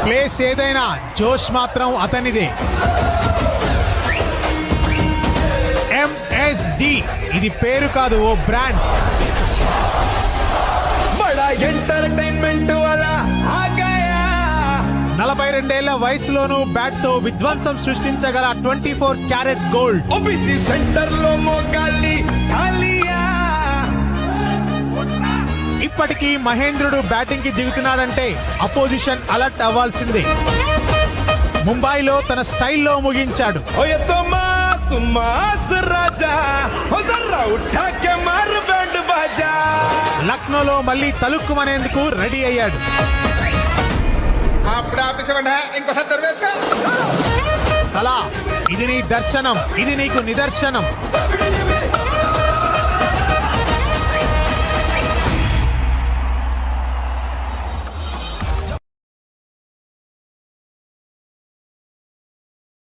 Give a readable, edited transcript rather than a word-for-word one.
Place ఏదైనా జోష్ మాత్రం అతనిదే. ఎంఎస్డి ఇది పేరు కాదు, ఓ బ్రాండ్. బడా ఎంటర్టైన్మెంట్ వాలా ఆ గయా. 42 వయసులోనూ బ్యాట్ తో విధ్వంసం సృష్టించగల 24 క్యారెట్ గోల్డ్. ఓబీసీ సెంటర్ లో మోగాలి తాలియా. ఇప్పటికీ మహేంద్రుడు బ్యాటింగ్ కి దిగుతున్నాడంటే అపోజిషన్ అలర్ట్ అవ్వాల్సిందే. ముంబైలో తన స్టైల్లో ముగించాడు. ఓయ్ తోమాస్ మాస్ రాజా ఓ జర్రా ఉఠా కే మార్ బ్యాండ్ బాజా. లక్నోలో మళ్లీ తలుక్కుమనేందుకు రెడీ అయ్యాడు. ఇంకోసారి దర్వేస్గా తలా ఇది నీ దర్శనం, ఇది నీకు నిదర్శనం.